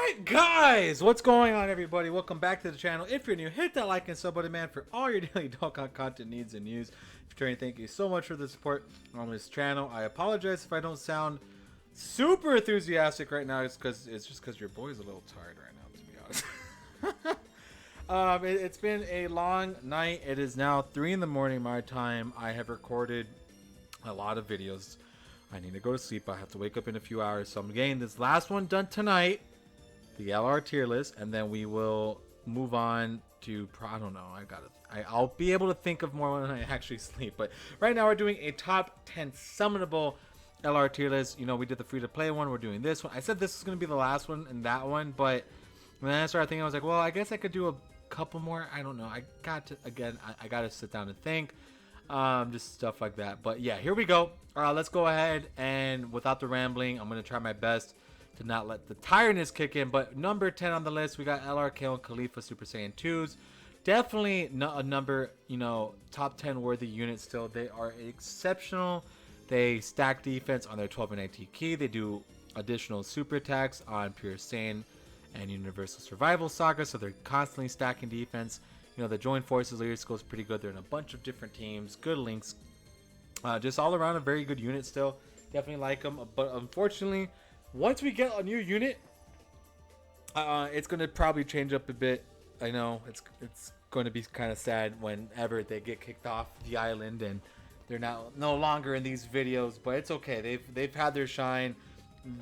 Alright guys, what's going on everybody? Welcome back to the channel. If you're new, hit that like and sub button, man, for all your daily Dokkan content needs and news. If you're trying, thank you so much for the support on this channel. I apologize if I don't sound super enthusiastic right now. It's just because your boy's a little tired right now, to be honest. It's been a long night. It is now 3 in the morning my time. I have recorded a lot of videos. I need to go to sleep. I have to wake up in a few hours, so I'm getting this last one done tonight, the LR tier list, and then we will move on to, I don't know, I'll be able to think of more when I actually sleep. But right now we're doing a top 10 summonable LR tier list. You know, we did the free to play one, we're doing this one. I said this is going to be the last one and that one, but when I started thinking, I was like, well, I guess I could do a couple more. I don't know. I got to sit down and think. Just stuff like that. But yeah, here we go. Let's go ahead, and without the rambling, I'm gonna try my best to not let the tiredness kick in. But number 10 on the list, we got LRK and Khalifa Super Saiyan 2s. Definitely not a number, you know, top 10 worthy unit still. They are exceptional. They stack defense on their 12 and 18 key. They do additional super attacks on Pure Saiyan and Universal Survival Saga, so they're constantly stacking defense. You know, the joint forces leader skill is pretty good. They're in a bunch of different teams. Good links. Just all around a very good unit still. Definitely like them. But unfortunately, once we get a new unit, it's going to probably change up a bit. I know it's going to be kind of sad whenever they get kicked off the island and they're now no longer in these videos. But it's okay. They've had their shine.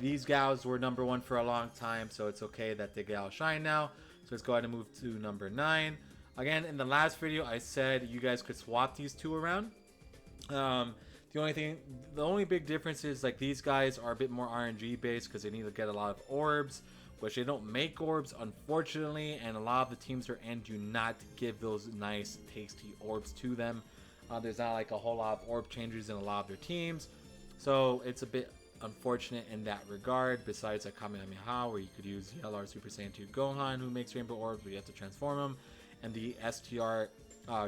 These gals were number 1 for a long time, so it's okay that they get shine now. So let's go ahead and move to number 9. Again, in the last video, I said you guys could swap these two around. The only big difference is, like, these guys are a bit more RNG based because they need to get a lot of orbs, which they don't make orbs, unfortunately, and a lot of the teams are in do not give those nice, tasty orbs to them. There's not like a whole lot of orb changers in a lot of their teams, so it's a bit unfortunate in that regard. Besides like Kamehameha, where you could use the LR Super Saiyan 2 Gohan, who makes rainbow orbs, but you have to transform them, and the STR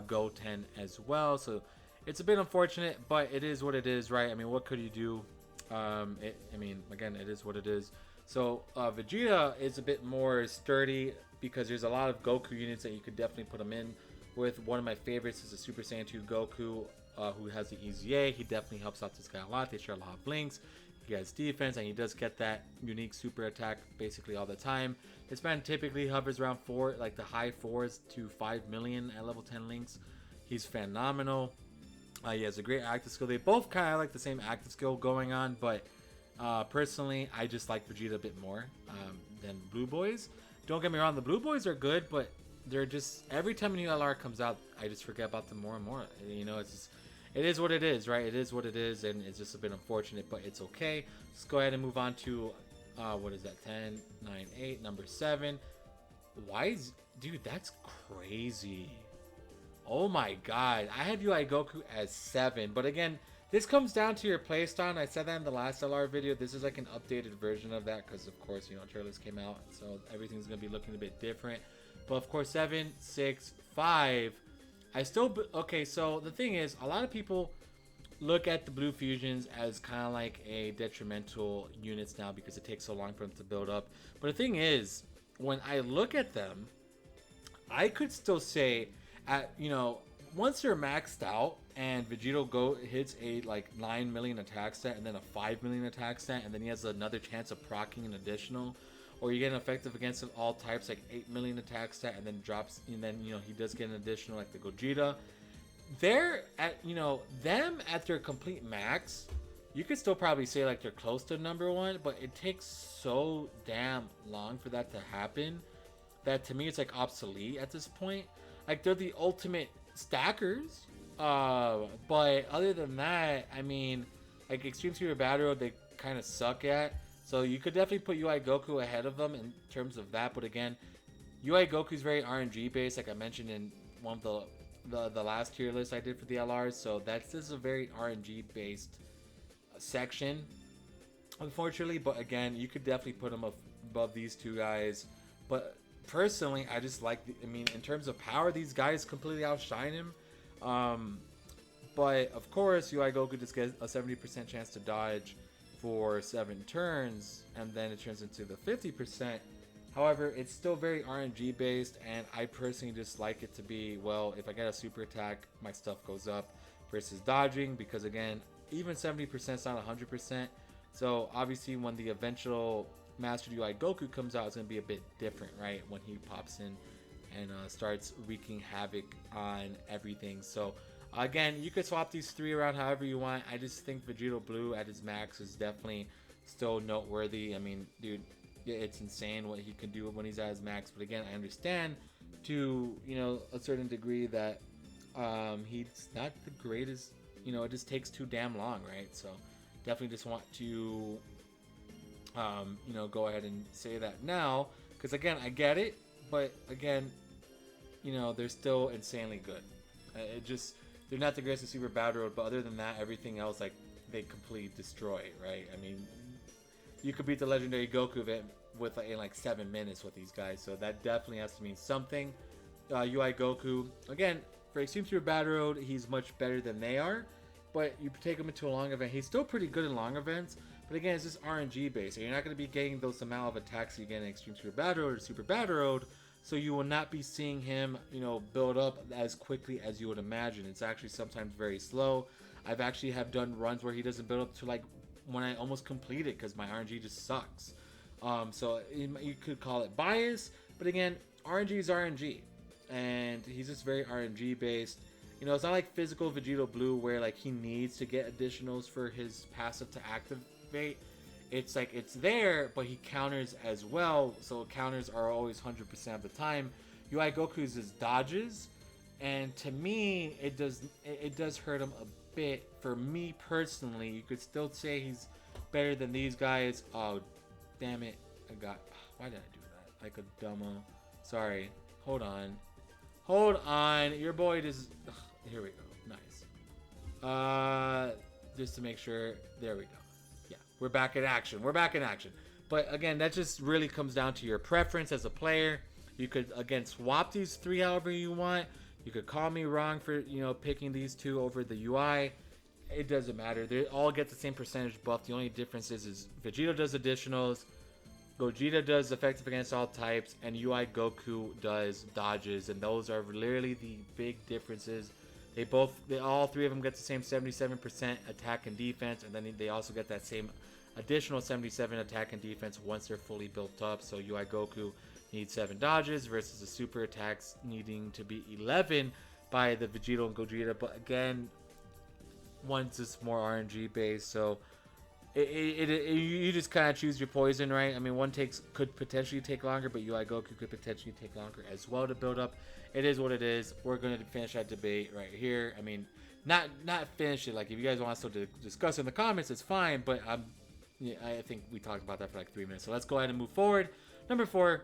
Go 10 as well. So it's a bit unfortunate, but it is what it is, right? I mean, what could you do? Again, it is what it is. So Vegeta is a bit more sturdy because there's a lot of Goku units that you could definitely put him in with. One of my favorites is the Super Saiyan 2 Goku, who has the EZA. He definitely helps out this guy a lot. They share a lot of links. He has defense, and he does get that unique super attack basically all the time. His man typically hovers around like the high 4s to 5 million at level 10 links. He's phenomenal. He has a great active skill. They both kind of like the same active skill going on, but personally, I just like Vegeta a bit more than Blue Boys. Don't get me wrong, the Blue Boys are good, but they're just, every time a new LR comes out, I just forget about them more and more. You know, it is what it is, right? It is what it is, and it's just a bit unfortunate, but it's okay. Let's go ahead and move on to, what is that, 10, 9, 8, number 7. Dude, that's crazy. Oh my god, I had UI Goku as 7, but again, this comes down to your playstyle. I said that in the last LR video. This is like an updated version of that because, of course, you know, trailers came out, so everything's going to be looking a bit different. But of course, 7, 6, 5... okay, so the thing is, a lot of people look at the blue fusions as kind of like a detrimental units now because it takes so long for them to build up. But the thing is, when I look at them, I could still say, once they're maxed out and Vegeta hits a like 9 million attack stat and then a 5 million attack stat, and then he has another chance of proccing an additional, or you get an effective against all types like 8 million attack stat and then drops, and then, you know, he does get an additional like the Gogeta. They're at, you know, them at their complete max, you could still probably say like they're close to number 1, but it takes so damn long for that to happen that to me it's like obsolete at this point. Like, they're the ultimate stackers, but other than that, I mean, like Extreme Super Battle Road, they kind of suck at. So you could definitely put UI Goku ahead of them in terms of that. But again, UI Goku is very RNG based, like I mentioned in one of the last tier lists I did for the LRs. So this is a very RNG based section, unfortunately. But again, you could definitely put them above these two guys. But personally, I just like, in terms of power, these guys completely outshine him. But of course, UI Goku just gets a 70% chance to dodge for 7 turns, and then it turns into the 50% However, it's still very RNG based, and I personally just like it to be, well, if I get a super attack, my stuff goes up versus dodging, because again, even 70% is not 100%. So obviously when the eventual Master UI Goku comes out, it's going to be a bit different, right? When he pops in and starts wreaking havoc on everything. So again, you could swap these three around however you want. I just think Vegeta Blue at his max is definitely still noteworthy. I mean, dude, it's insane what he can do when he's at his max. But again, I understand to, you know, a certain degree that he's not the greatest. You know, it just takes too damn long, right? So definitely just want to, you know, go ahead and say that now, because again, I get it, but again, you know, they're still insanely good. It just, they're not the greatest Super Battle Road, but other than that, everything else, like, they completely destroy it, right? I mean, you could beat the legendary Goku with in like 7 minutes with these guys, so that definitely has to mean something. UI Goku, again, for Extreme Super Battle Road, he's much better than they are, but you take him into a long event, he's still pretty good in long events, but again, it's just RNG based, so you're not going to be getting those amount of attacks you get in Extreme Super Battle Road or Super Battle Road, so you will not be seeing him, you know, build up as quickly as you would imagine. It's actually sometimes very slow. I've actually have done runs where he doesn't build up to like when I almost complete it because my RNG just sucks. So you could call it bias, but again, RNG is RNG, and he's just very RNG based. You know, it's not like physical Vegeta Blue where like he needs to get additionals for his passive to activate. It's like it's there, but he counters as well. So counters are always 100% of the time. UI Goku's is dodges, and to me, it does hurt him a bit. For me personally, you could still say he's better than these guys. Oh, damn it! Why did I do that? Like a dumbo. Sorry. Hold on. Your boy just. Here we go. Nice. Just to make sure. There we go. We're back in action. But again, that just really comes down to your preference as a player. You could, again, swap these three however you want. You could call me wrong for, you know, picking these two over the UI. It doesn't matter. They all get the same percentage buff. The only difference is Vegeta does additionals, Gogeta does effective against all types, and UI Goku does dodges. And those are literally the big differences. All three of them get the same 77% attack and defense, and then they also get that same additional 77 attack and defense once they're fully built up. So UI Goku needs 7 dodges versus the super attacks needing to be 11 by the Vegeta and Gogeta. But again, one's just more RNG based, so you just kind of choose your poison, right? I mean, one could potentially take longer, but UI Goku could potentially take longer as well to build up. It is what it is. We're going to finish that debate right here. I mean, not finish it. Like, if you guys want us to discuss in the comments, it's fine. But I think we talked about that for like 3 minutes. So let's go ahead and move forward. Number 4,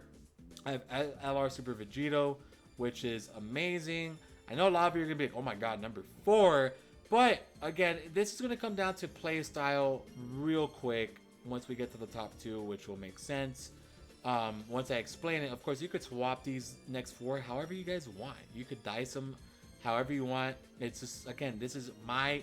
I have LR Super Vegito, which is amazing. I know a lot of you are going to be like, oh my god, number 4. But again, this is going to come down to play style real quick once we get to the top 2, which will make sense. Once I explain it, of course, you could swap these next 4 however you guys want. You could dice them however you want. It's just, again, this is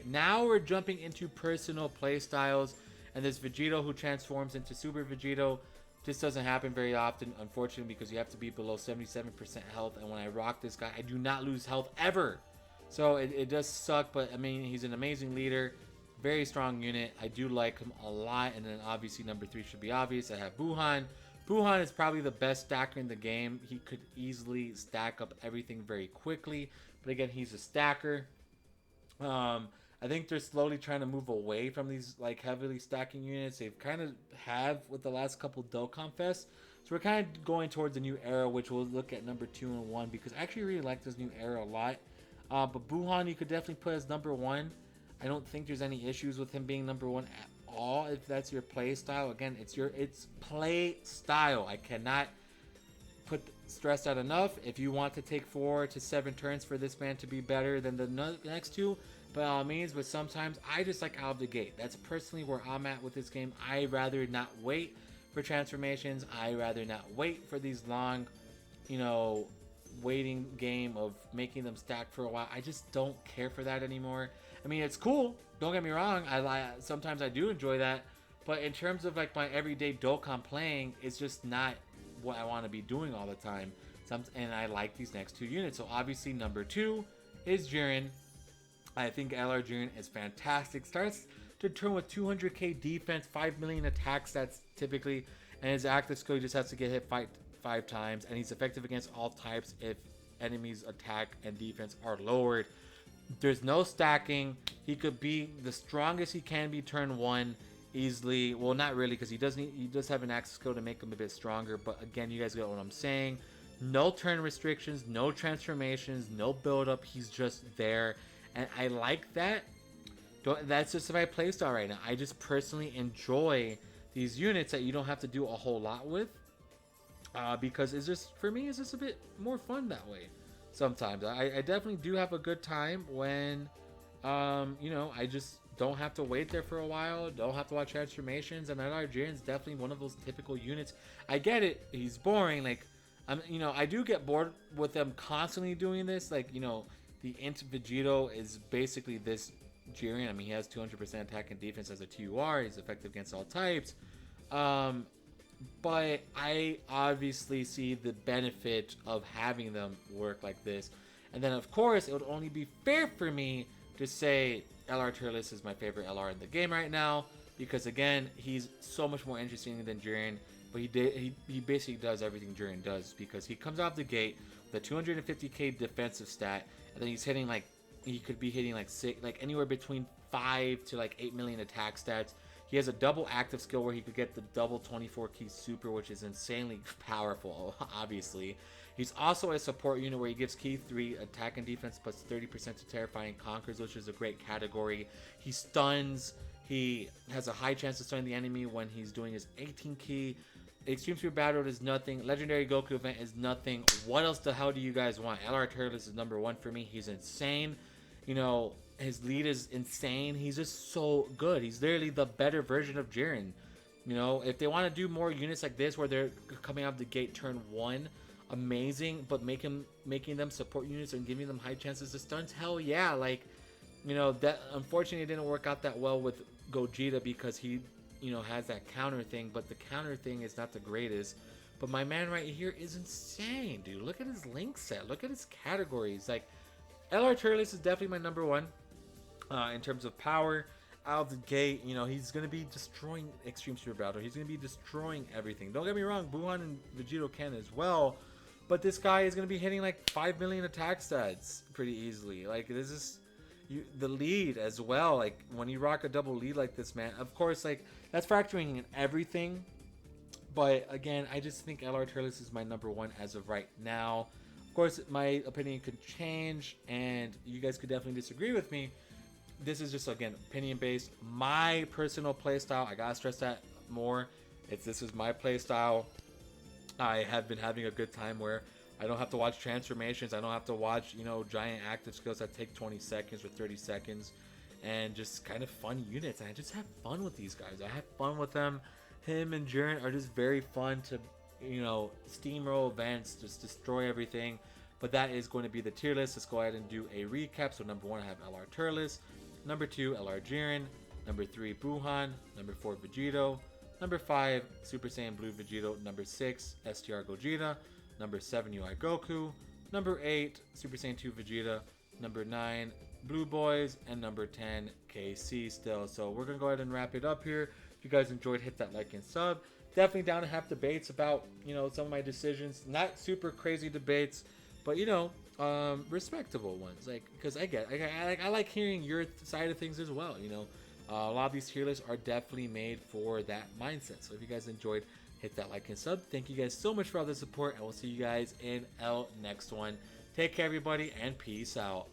now we're jumping into personal play styles, and this Vegito who transforms into Super Vegito, this doesn't happen very often, unfortunately, because you have to be below 77% health, and when I rock this guy, I do not lose health ever. So it does suck, but I mean, he's an amazing leader, very strong unit. I do like him a lot, and then obviously number 3 should be obvious. I have Buhan. Buhan is probably the best stacker in the game. He could easily stack up everything very quickly, but again, he's a stacker. I think they're slowly trying to move away from these like heavily stacking units. They've kind of with the last couple Dokkan Fests. So we're kind of going towards a new era, which we'll look at number 2 and 1, because I actually really like this new era a lot. But Buhan, you could definitely put as number 1. I don't think there's any issues with him being number 1 at all if that's your play style. Again, it's play style. I cannot stress that enough. If you want to take 4 to 7 turns for this man to be better than the next 2, by all means. But sometimes I just like out of the gate. That's personally where I'm at with this game. I rather not wait for transformations. I rather not wait for these long, you know, waiting game of making them stack for a while. I just don't care for that anymore. I mean, it's cool, don't get me wrong, sometimes I do enjoy that, but in terms of like my everyday Dokkan playing, it's just not what I want to be doing all the time. And I like these next two units. So obviously number 2 is Jiren. I think LR Jiren is fantastic. Starts to turn with 200k defense, 5 million attack stats typically, and his active skill just has to get hit 5 times, and he's effective against all types if enemies' attack and defense are lowered. There's no stacking. He could be the strongest he can be turn 1 easily. Well, not really, because he does have an active skill to make him a bit stronger, but again, you guys get what I'm saying. No turn restrictions, no transformations, no build up. He's just there, and I like that. That's just my playstyle right now. I just personally enjoy these units that you don't have to do a whole lot with, because it's just, for me, it's just a bit more fun that way. Sometimes I definitely do have a good time when you know, I just don't have to wait there for a while, don't have to watch transformations, and LR Jiren's definitely one of those typical units. I get it, he's boring, like, you know, I do get bored with them constantly doing this. Like, you know, the Int Vegeta is basically this Jiren. I mean, he has 200% attack and defense as a TUR. He's effective against all types. But I obviously see the benefit of having them work like this. And then, of course, it would only be fair for me to say LR Turles is my favorite LR in the game right now, because, again, he's so much more interesting than Jiren. But he basically does everything Jiren does, because he comes out the gate with a 250k defensive stat, and then he's hitting like, he could be hitting like anywhere between 5 to like 8 million attack stats. He has a double active skill where he could get the double 24 key super, which is insanely powerful, obviously. He's also a support unit where he gives key 3 attack and defense plus 30% to terrifying conquers, which is a great category. He stuns. He has a high chance of stunning the enemy when he's doing his 18 key. Extreme Super Battle is nothing. Legendary Goku event is nothing. What else the hell do you guys want? LR Turles is number 1 for me. He's insane. You know, his lead is insane. He's just so good. He's literally the better version of Jiren. You know, if they want to do more units like this where they're coming out of the gate turn 1, amazing, but making them support units and giving them high chances to stuns, hell yeah. Like, you know, that unfortunately didn't work out that well with Gogeta, because he, you know, has that counter thing, but the counter thing is not the greatest. But my man right here is insane, dude. Look at his link set. Look at his categories. Like, LR Turles is definitely my number 1 in terms of power. Out of the gate, you know, he's going to be destroying Extreme Super Battle. He's going to be destroying everything. Don't get me wrong, Buhan and Vegeta can as well. But this guy is going to be hitting like 5 million attack stats pretty easily. Like, this is the lead as well. Like, when you rock a double lead like this, man, of course, like, that's factoring in everything. But again, I just think LR Turles is my number 1 as of right now. Of course, my opinion could change, and you guys could definitely disagree with me. This is just, again, opinion based. My personal playstyle, I gotta stress that more. This is my playstyle. I have been having a good time where I don't have to watch transformations. I don't have to watch, you know, giant active skills that take 20 seconds or 30 seconds, and just kind of fun units. And I just have fun with these guys. I have fun with them. Him and Jiren are just very fun to, you know, steamroll events, just destroy everything. But that is going to be the tier list. Let's go ahead and do a recap. So number 1, I have LR Turles. Number 2, LR Jiren. Number 3, Buhan. Number 4, Vegeta. Number 5, Super Saiyan Blue Vegeta. Number 6, STR Gogeta. Number 7, UI Goku. Number 8, Super Saiyan 2 Vegeta. Number 9, Blue Boys. And number 10, KC still. So we're going to go ahead and wrap it up here. If you guys enjoyed, hit that like and sub. Definitely down to have debates about, you know, some of my decisions. Not super crazy debates, but, you know, respectable ones. Like, because I like hearing your side of things as well. You know, a lot of these tier lists are definitely made for that mindset. So if you guys enjoyed, hit that like and sub. Thank you guys so much for all the support, and we'll see you guys in our next one. Take care, everybody, and peace out.